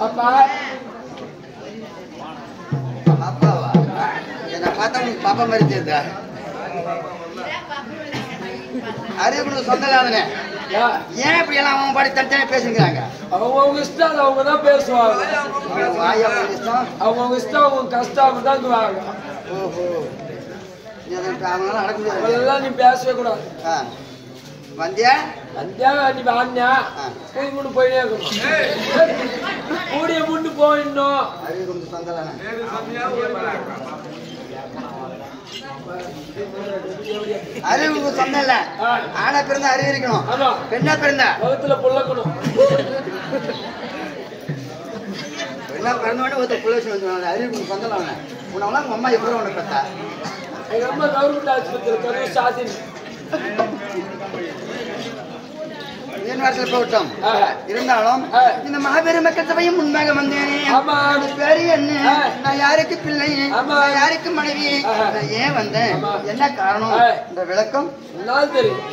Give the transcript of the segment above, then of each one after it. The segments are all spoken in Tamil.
அப்பா அப்பாவா? என்ன பார்த்தா உங்களுக்கு பாப்பா மாதிரி தெரியுதா? அறிவு சொந்தலாதனே ஏன் இப்படி எல்லாம் அவங்க பாடி தனித்தனியா பேசுங்கிறாங்க? அவங்க இஷ்டம் அவங்க தான் பேசுவாங்க. வாயா இஷ்டம் அவங்க இஷ்டம் அவங்க கஷ்டம் தாங்குவாங்க. ஓஹோ அவங்களால நடக்க முடியாது. அதெல்லாம் நீ பேசவே கூடாது. வந்தியா வந்தியா நீ வாங்கியா போய் கொண்டு போயிட்டே இருக்கணும். கூடிய முண்டு போயிடணும். அறிவு கொஞ்சம் சொந்தலான அறிவு சொந்தம் இல்ல. ஆனா பிறந்தா அறிவு இருக்கணும். பெண்ணா பிறந்தா வகுத்துல புள்ளக்கணும். பெண்ணா பிறந்தோடனே ஒருத்தர் புள்ள வச்சு வந்து அறிவு சொந்தலாம். உன்னவெல்லாம் உங்க அம்மா எப்படி உனக்கு பார்த்தா? எங்க அம்மா கவர்மெண்ட் ஆஸ்பத்திரி கரு சாதி போட்டோம். இருந்தாலும் இந்த மாபெரும் மக்கள் சபையும் முன்பாக வந்தேன். பேரு என்ன? நான் யாருக்கு பிள்ளை? யாருக்கு மனைவி? நான் ஏன் வந்தேன்? என்ன காரணம்? இந்த விளக்கம் தெரியும்.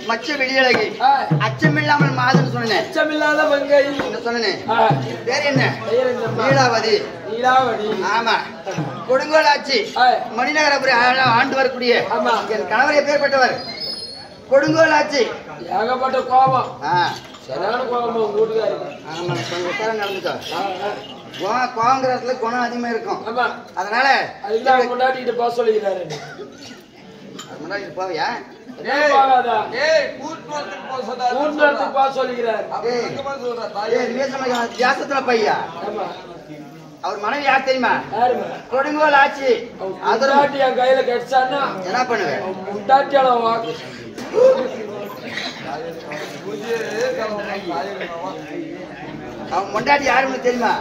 மச்ச வெளியழகி அச்சமில்லாமல் மாதம் சொன்னேன். அச்சமில்லாத மங்கை சொன்னேன். பேர் என்ன? நீலாவதி. நீலாவதி. ஆமா. கொடுங்கோலாட்சி மணிநகரபுரி ஆண்டு வரக்கூடிய என் கணவர் எப்பேற்பட்டவர்? கொடுங்கோலாட்சி. ஏகப்பட்ட கோபம். சரியான கோபம் உங்க வீட்டுக்காரு. ஆமா கொஞ்சம் உத்தாரம் நடந்துக்கோ. கோவங்கிற இடத்துல குணம் அதிகமா இருக்கும். ஆமா அதனால அதுக்கு முன்னாடி போக சொல்லிக்கிறாரு. அது முன்னாடி போவியா? பையா அவர் மனைவி யார் தெரியுமா? கொடுங்கோல் ஆட்சி. அதராட்டி என் கையில கிடைச்சான்னா என்ன பண்ணுவேன்? அவன் முண்டாட்டி யாருன்னு தெரியுமா?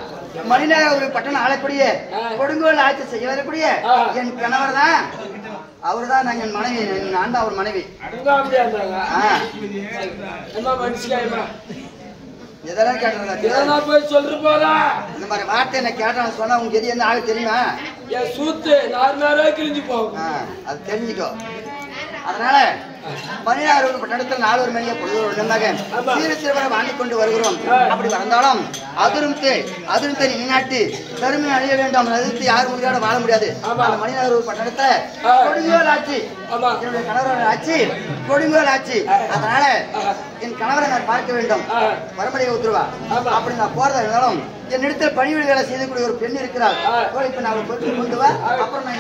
மணிநகர் பட்டணம் ஆளக்கூடிய கொடுங்கோல் ஆட்சி செய்ய வரக்கூடிய என் கணவர் தான். அவர்தான் நான் என் மனைவி. நான் தான் அவர் மனைவி. இதெல்லாம் கேட்டா போய் சொல்லிட்டு போறா. இந்த மாதிரி வார்த்தை என்ன கேட்டான்னு சொன்னா உங்களுக்கு எது என்ன ஆக தெரியுமா? என் சூத்து 4 நேரம் கிழிஞ்சு போகும். அது தெரிஞ்சுக்கோ. அதனால மணிநகர் பட்டணத்தில் 4 மணியை பொழுது சீரசிறுவரை வாழ்ந்து கொண்டு வருகிறோம். அப்படி வந்தாலும் அதிருப்தி நிலைநாட்டி பெருமை அழிய வேண்டும். எதிர்த்து யாரும் உயிரோட வாழ முடியாது. மணிநகர் பட்டணத்தை கொடுங்கோல் ஆட்சி. என்னுடைய கணவரோட ஆட்சி கொடுங்கோல் ஆட்சி. அதனால என் கணவரை நான் பார்க்க வேண்டும். வரம்படிய உத்தரவா. அப்படி நான் போறதா இருந்தாலும் என்னிடத்தில் பணிவிட வேலை செய்யக்கூடிய ஒரு பெண் இருக்கிறார். இப்ப நான் கொண்டு வா. அப்புறம் நான்